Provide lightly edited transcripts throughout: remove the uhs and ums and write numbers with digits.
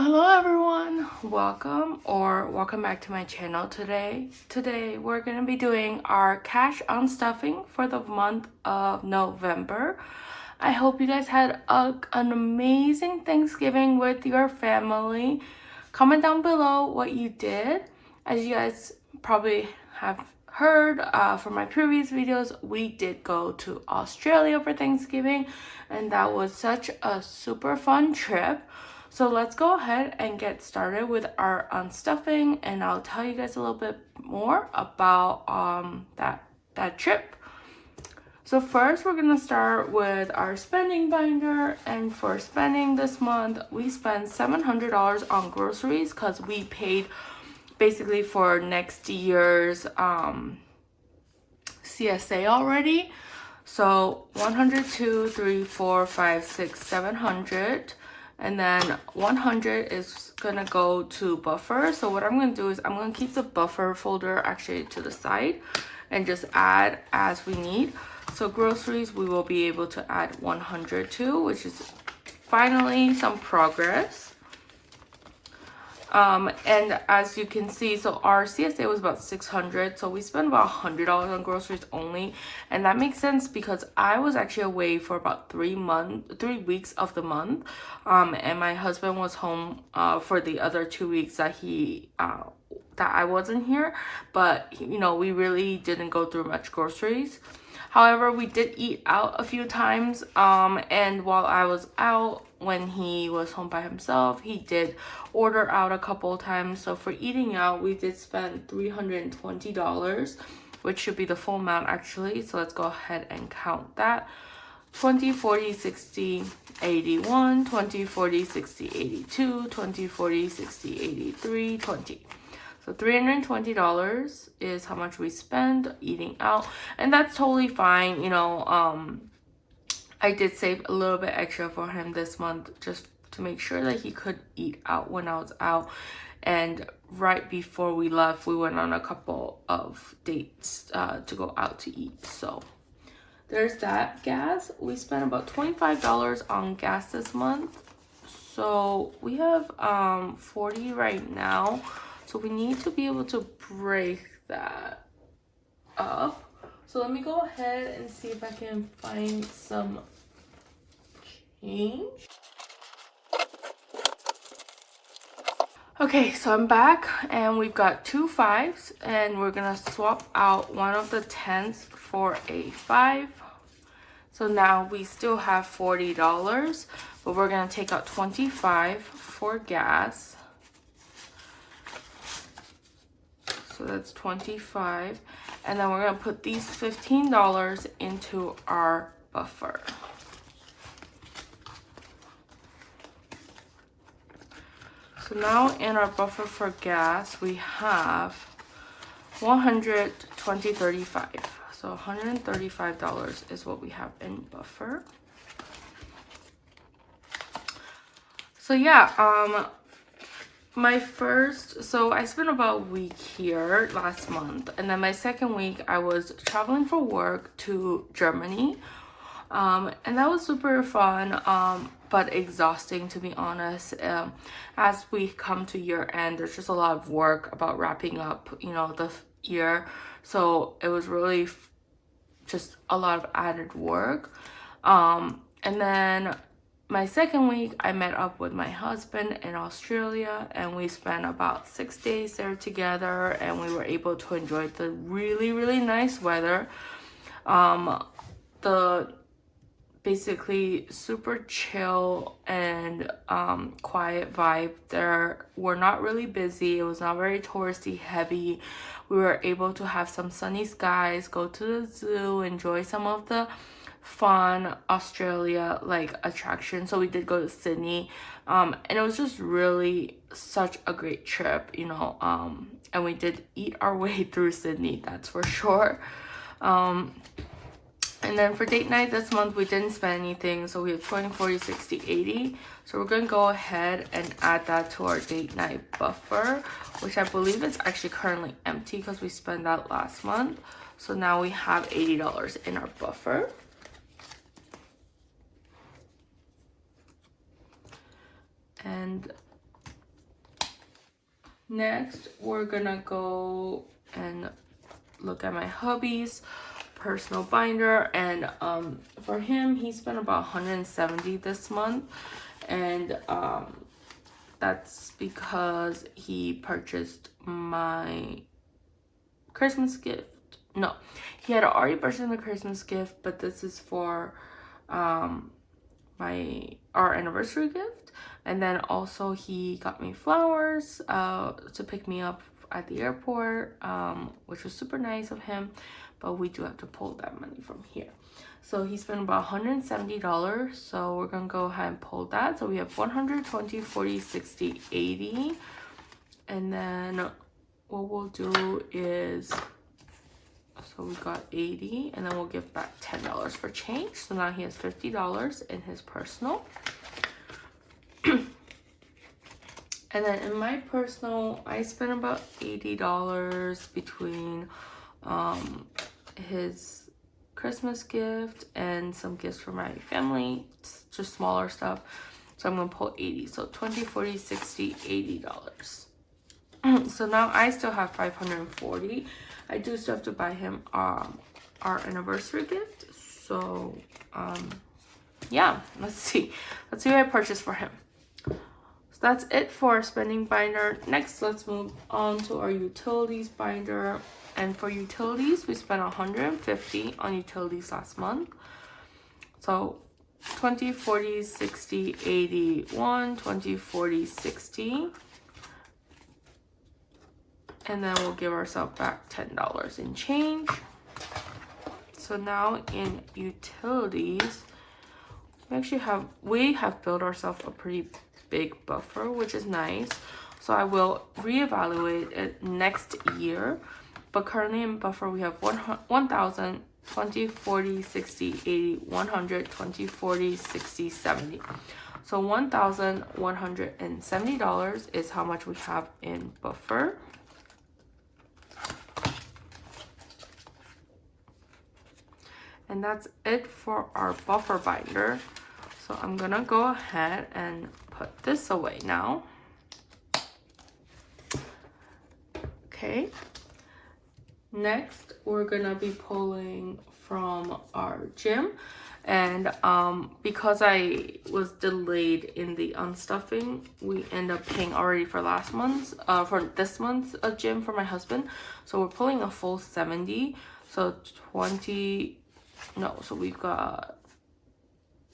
Hello everyone, welcome back to my channel today. Today we're going to be doing our cash on stuffing for the month of November. I hope you guys had an amazing Thanksgiving with your family. Comment down below what you did. As you guys probably have heard from my previous videos, we did go to Australia for Thanksgiving, and that was such a super fun trip. So let's go ahead and get started with our unstuffing, and I'll tell you guys a little bit more about that trip. So first we're gonna start with our spending binder, and for spending this month we spent $700 on groceries because we paid basically for next year's CSA already. So 100, 2, 3, 4, 5, 6, 700. And then 100 is gonna go to buffer. So what I'm gonna do is I'm gonna keep the buffer folder actually to the side and just add as we need. So groceries we will be able to add 100 to, which is finally some progress. And as you can see, so our CSA was about 600, so we spent about $100 on groceries only, and that makes sense because I was actually away for about 3 weeks of the month, and my husband was home for the other 2 weeks that I wasn't here, but you know, we really didn't go through much groceries. However, we did eat out a few times, and while I was out, when he was home by himself, he did order out a couple times. So for eating out, we did spend $320, which should be the full amount actually. So let's go ahead and count that. 20, 40, 60, 81, 20, 40, 60, 82, 20, 40, 60, 83, 20. So $320 is how much we spend eating out, and that's totally fine. You know, I did save a little bit extra for him this month just to make sure that he could eat out when I was out. And right before we left, we went on a couple of dates to go out to eat. So there's that. Gas, we spent about $25 on gas this month. So we have 40 right now. So we need to be able to break that up. So let me go ahead and see if I can find some change. Okay, so I'm back and we've got 2 5s, and we're gonna swap out one of the 10s for a 5. So now we still have $40, but we're gonna take out 25 for gas. So that's 25, and then we're gonna put these $15 into our buffer. So now in our buffer for gas, we have 120.35. So $135 is what we have in buffer. So yeah, so I spent about a week here last month, and then my second week I was traveling for work to Germany, and that was super fun, but exhausting to be honest. As we come to year end, there's just a lot of work about wrapping up, you know, the year, so it was really just a lot of added work. And then my second week, I met up with my husband in Australia, and we spent about 6 days there together, and we were able to enjoy the really, really nice weather. The basically super chill and quiet vibe there. We're not really busy. It was not very touristy heavy. We were able to have some sunny skies, go to the zoo, enjoy some of the fun Australia like attraction. So we did go to Sydney, and it was just really such a great trip, you know, and we did eat our way through Sydney, that's for sure. And then for date night this month, we didn't spend anything, so we have 20, 40, 60, 80. So we're gonna go ahead and add that to our date night buffer, which I believe is actually currently empty because we spent that last month. So now we have $80 in our buffer. And Next, we're gonna go and look at my hubby's personal binder, and for him, he spent about 170 this month, and that's because he purchased my Christmas gift. No, he had already purchased the Christmas gift, but this is for our anniversary gift. And then also he got me flowers to pick me up at the airport, which was super nice of him, but we do have to pull that money from here. So he spent about $170, so we're gonna go ahead and pull that. So we have 120, 40, 60, 80, and then what we'll do is, so we got 80, and then we'll give back $10 for change. So now he has $50 in his personal. And then in my personal, I spent about $80 between his Christmas gift and some gifts for my family, just smaller stuff. So I'm gonna pull 80. So 20, 40, 60, $80. So now I still have 540. I do still have to buy him our anniversary gift. So yeah, let's see what I purchased for him. So that's it for our spending binder. Next, let's move on to our utilities binder. And for utilities, we spent 150 on utilities last month. So 20, 40, 60, 80, 20, 40, 60. And then we'll give ourselves back $10 in change. So now in utilities, we have built ourselves a pretty big buffer, which is nice. So I will reevaluate it next year. But currently in buffer, we have 1,000, 20, 40, 60, 80, 100, 20, 40, 60, 70. So $1,170 is how much we have in buffer. And that's it for our buffer binder. So I'm gonna go ahead and put this away now. Okay. Next, we're gonna be pulling from our gym. And because I was delayed in the unstuffing, we end up paying already for this month's gym for my husband. So we're pulling a full 70. So 20, no, so we've got,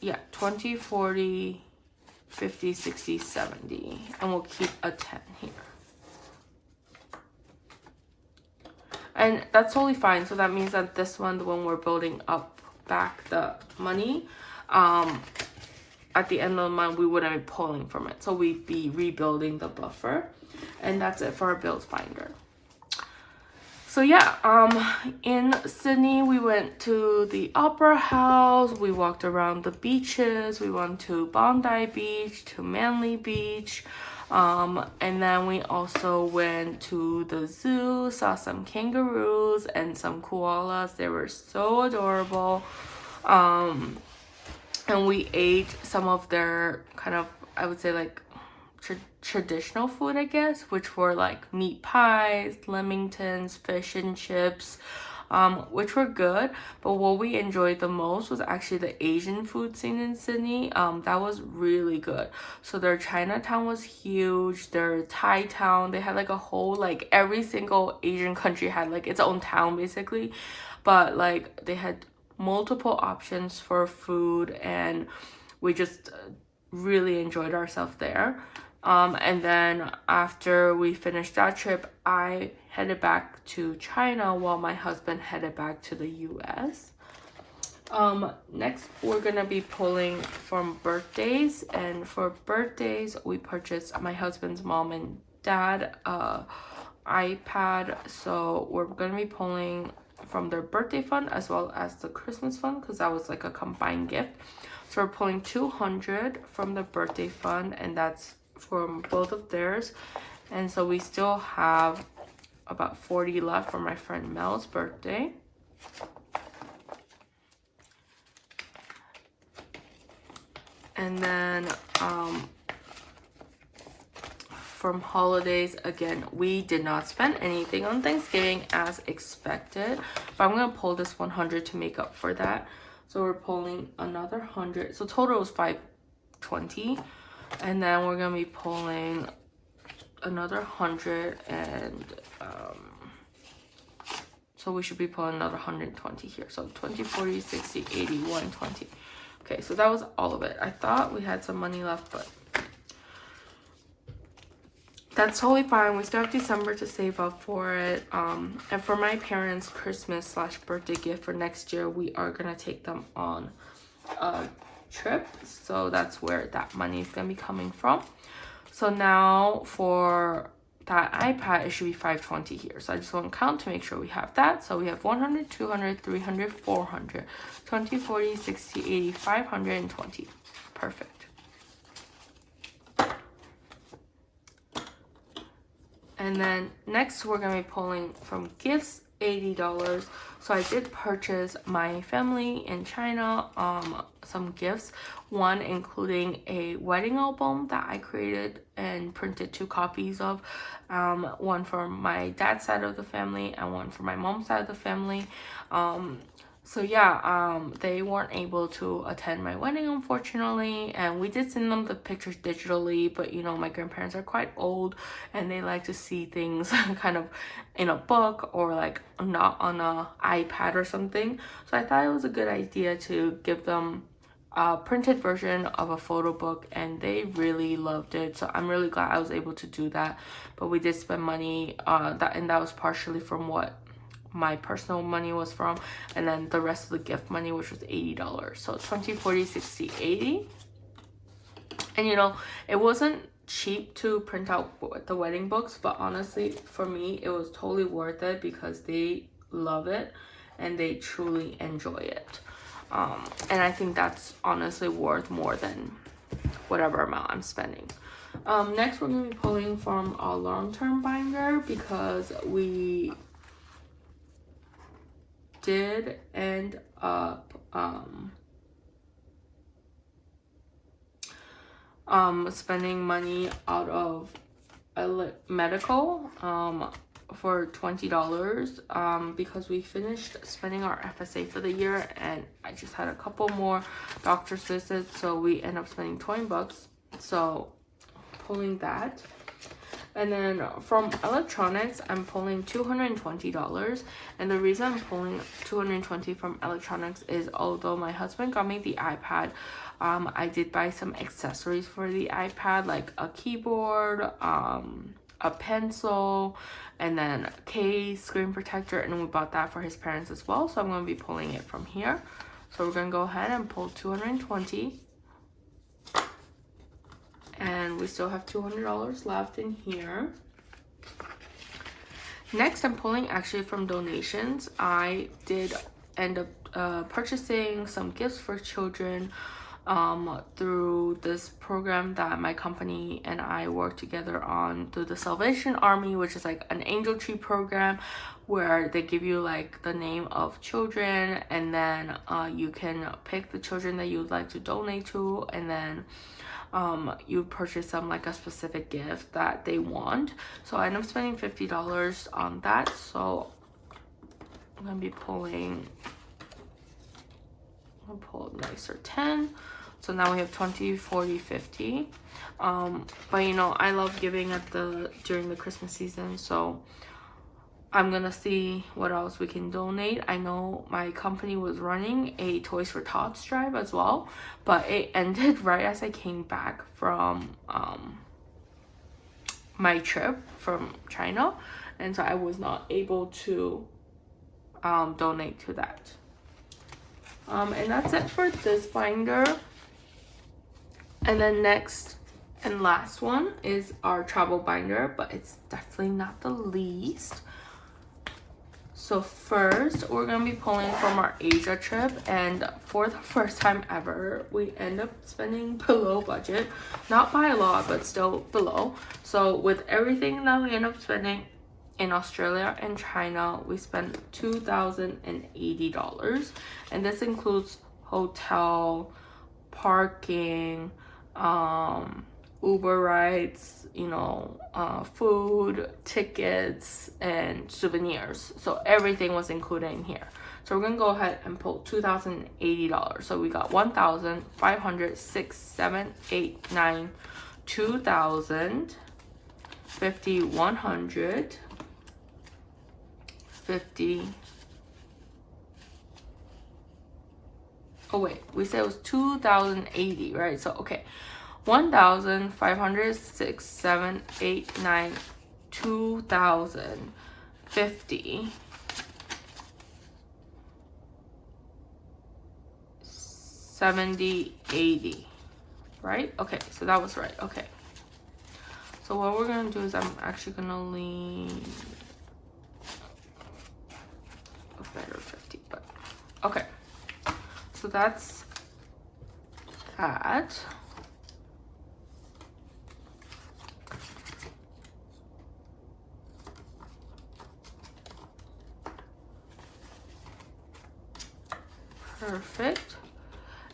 yeah, 20, 40, 50, 60, 70. And we'll keep a 10 here. And that's totally fine. So that means that this one, when we're building up back the money, at the end of the month, we wouldn't be pulling from it. So we'd be rebuilding the buffer. And that's it for our bills binder. So yeah, in Sydney, we went to the Opera House. We walked around the beaches. We went to Bondi Beach, to Manly Beach. And then we also went to the zoo, saw some kangaroos and some koalas. They were so adorable. And we ate some of their kind of, I would say, like traditional food, I guess, which were like meat pies, lemingtons, fish and chips, which were good. But what we enjoyed the most was actually the Asian food scene in Sydney. That was really good. So their Chinatown was huge. Their Thai town, they had like a whole, like every single Asian country had like its own town basically. But like they had multiple options for food, and we just really enjoyed ourselves there. And then after we finished that trip, I headed back to China while my husband headed back to the US. Next, we're gonna be pulling from birthdays. And for birthdays, we purchased my husband's mom and dad iPad. So we're gonna be pulling from their birthday fund as well as the Christmas fund, because that was like a combined gift. So we're pulling 200 from the birthday fund, and that's from both of theirs. And so we still have about 40 left for my friend Mel's birthday. And then from holidays, again, we did not spend anything on Thanksgiving as expected, but I'm gonna pull this 100 to make up for that. So we're pulling another 100, so total was 520, and then we're gonna be pulling another 100, and so we should be pulling another 120 here. So 20, 40, 60, 80, 120. Okay, so that was all of it. I thought we had some money left, but that's totally fine. We still have December to save up for it. And for my parents' Christmas / birthday gift for next year, we are gonna take them on a trip. So that's where that money is gonna be coming from. So now for that iPad, it should be 520 here. So I just want to count to make sure we have that. So we have 100, 200, 300, 400, 20, 40, 60, 80, 520. Perfect. And then next we're going to be pulling from gifts, $80. So I did purchase my family in China some gifts, one including a wedding album that I created and printed 2 copies of, one for my dad's side of the family and one for my mom's side of the family. So yeah, they weren't able to attend my wedding, unfortunately, and we did send them the pictures digitally, but you know, my grandparents are quite old and they like to see things kind of in a book or like not on a iPad or something. So I thought it was a good idea to give them a printed version of a photo book, and they really loved it. So I'm really glad I was able to do that. But we did spend money, that was partially from what my personal money was from, and then the rest of the gift money, which was $80. So 20, 40, 60, 80. And you know, it wasn't cheap to print out the wedding books, but honestly for me it was totally worth it because they love it and they truly enjoy it. And I think that's honestly worth more than whatever amount I'm spending. Next we're going to be pulling from a long-term binder because we did end up spending money out of medical for $20 because we finished spending our FSA for the year, and I just had a couple more doctor's visits, so we end up spending 20 bucks. So pulling that. And then from electronics, I'm pulling $220. And the reason I'm pulling $220 from electronics is, although my husband got me the iPad, I did buy some accessories for the iPad, like a keyboard, a pencil, and then a case, screen protector, and we bought that for his parents as well. So I'm going to be pulling it from here. So we're going to go ahead and pull $220. And we still have $200 left in here. Next, I'm pulling actually from donations. I did end up purchasing some gifts for children through this program that my company and I work together on through the Salvation Army, which is like an angel tree program where they give you like the name of children, and then you can pick the children that you would like to donate to, and then you purchase them like a specific gift that they want. So I end up spending $50 on that. So I'm gonna be pulling, I'll pull a nicer 10. So now we have 20, 40, 50. But you know, I love giving during the Christmas season, so I'm gonna see what else we can donate. I know my company was running a Toys for Tots drive as well, but it ended right as I came back from my trip from China, and so I was not able to donate to that. And that's it for this binder. And then next and last one is our travel binder, but it's definitely not the least. So first, we're going to be pulling from our Asia trip, and for the first time ever, we end up spending below budget. Not by a lot, but still below. So with everything that we end up spending in Australia and China, we spent $2,080. And this includes hotel, parking, Uber rides, you know, food, tickets, and souvenirs. So everything was included in here. So we're gonna go ahead and pull $2,080. So we got 1,500, 6, 7, 8, 9, 2,000, 50, 100, 50. Oh wait, we said it was 2,080, right? So okay, 1,500, 6, 7, 8, 9, 2,000, 50, 70, 80, right? Okay, so that was right. Okay. So what we're gonna do is I'm actually gonna leave a better 50, but okay. So that's that. Perfect.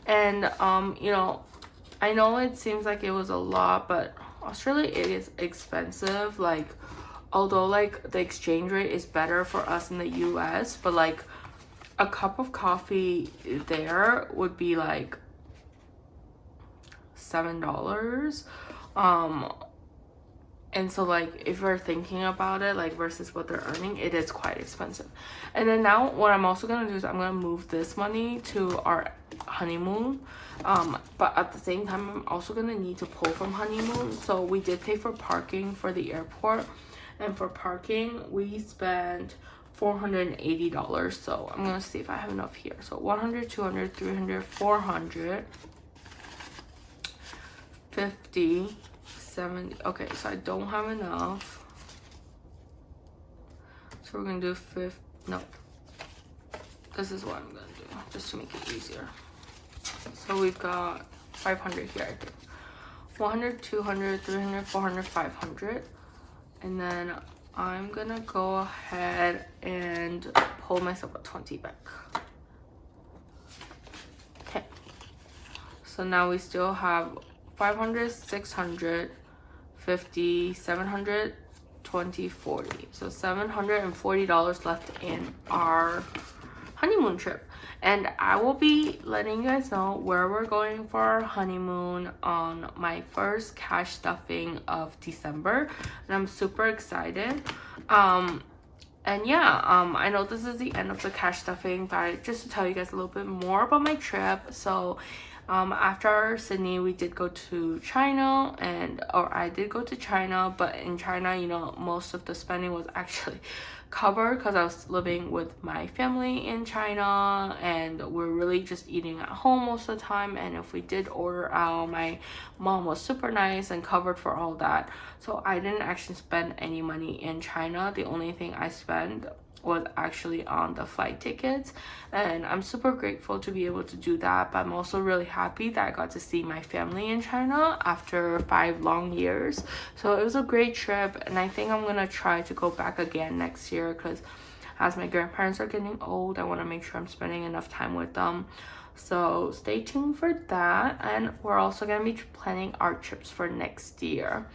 And you know, I know it seems like it was a lot, but Australia it is expensive. Like, although like the exchange rate is better for us in the US, but like a cup of coffee there would be like $7. And so like if we're thinking about it like versus what they're earning, it is quite expensive. And then now what I'm also gonna do is I'm gonna move this money to our honeymoon, but at the same time I'm also gonna need to pull from honeymoon. So we did pay for parking for the airport, and for parking we spent $480. So I'm gonna see if I have enough here. So 100, 200, 300, 400, 50, 70. Okay, so I don't have enough. So we're gonna do no. This is what I'm gonna do just to make it easier. So we've got 500 here, I think. 100, 200, 300, 400, 500. And then I'm gonna go ahead and pull myself a 20 back. Okay. So now we still have 500, 600, 50, 700, 20, 40. So $740 left in our honeymoon trip. And I will be letting you guys know where we're going for our honeymoon on my first cash stuffing of December. And I'm super excited. And yeah, I know this is the end of the cash stuffing, but just to tell you guys a little bit more about my trip. So after Sydney, we did go to China, or I did go to China, but in China, you know, most of the spending was actually covered because I was living with my family in China, and we're really just eating at home most of the time. And if we did order out, my mom was super nice and covered for all that. So I didn't actually spend any money in China. The only thing I spent was actually on the flight tickets, and I'm super grateful to be able to do that. But I'm also really happy that I got to see my family in China after 5 long years. So it was a great trip, and I think I'm gonna try to go back again next year because as my grandparents are getting old, I want to make sure I'm spending enough time with them. So stay tuned for that, and we're also gonna be planning our trips for next year.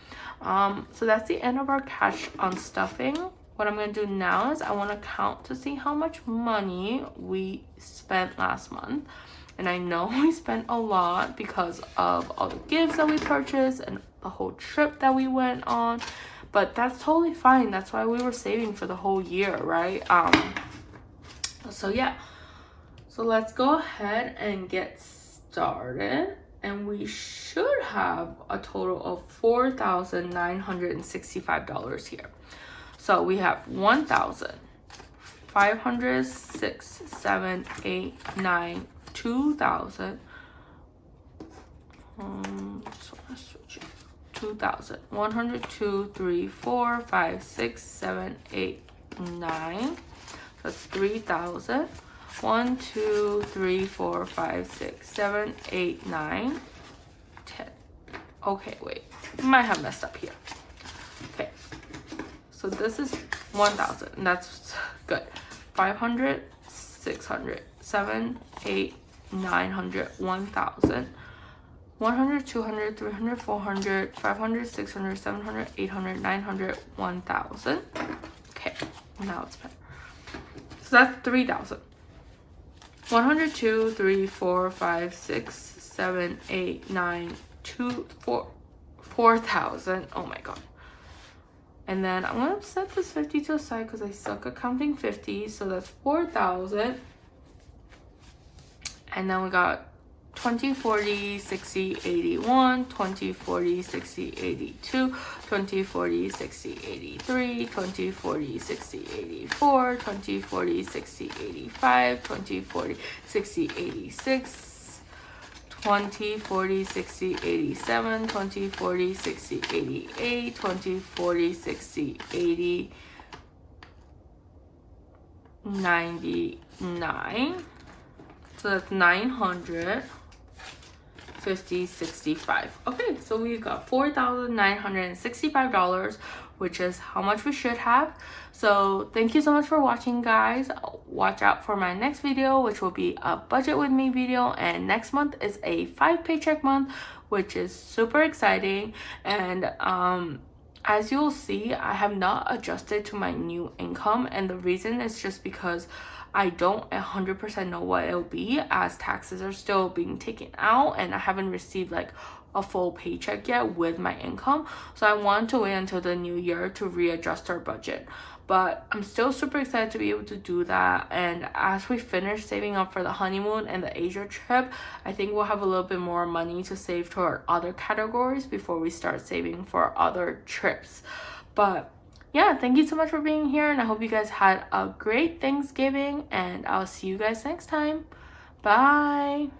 So that's the end of our cash on stuffing. What I'm going to do now is I want to count to see how much money we spent last month. And I know we spent a lot because of all the gifts that we purchased and the whole trip that we went on. But that's totally fine. That's why we were saving for the whole year, right? So yeah. So let's go ahead and get started. And we should have a total of $4,965 here. So we have 1,500, 6, 7, 8, 9, 2,000. So let's switch it. 2,000. 100, 2, 3, 4, 5, 6, 7, 8, 9. That's 3,000. 1, 2, 3, 4, 5, 6, 7, 8, 9, 10. Okay, wait. I might have messed up here. Okay. So this is 1,000, and that's good. 500, 600, 7, 8, 900, 1,000. 100, 200, 300, 400, 500, 600, 700, 800, 900, 1,000. Okay, now it's spent. So that's 3,000. 100, 2, 3, 4, 5, 6, 7, 8, 9, 2, 4, 4,000. Oh my god. And then I'm gonna set this 50 to the side because I suck at counting 50. So that's 4,000. And then we got 20, 40, 60, 81, 20, 40, 60, 82, 20, 40, 60, 83, 20, 40, 60, 84, 20, 40, 60, 85, 20, 40, 60, 86, 20, 40, 60, 87, 20, 40, 60, 88, 20, 40, 60, 80, 99. So that's 900, 50, 65. Okay, so we got $4,965, which is how much we should have. So thank you so much for watching, guys. Watch out for my next video, which will be a budget with me video, and next month is a 5 paycheck month, which is super exciting. And as you'll see, I have not adjusted to my new income, and the reason is just because I don't 100% know what it'll be, as taxes are still being taken out and I haven't received like a full paycheck yet with my income. So I want to wait until the new year to readjust our budget. But I'm still super excited to be able to do that. And as we finish saving up for the honeymoon and the Asia trip, I think we'll have a little bit more money to save toward other categories before we start saving for other trips. But yeah, thank you so much for being here, and I hope you guys had a great Thanksgiving, and I'll see you guys next time. Bye.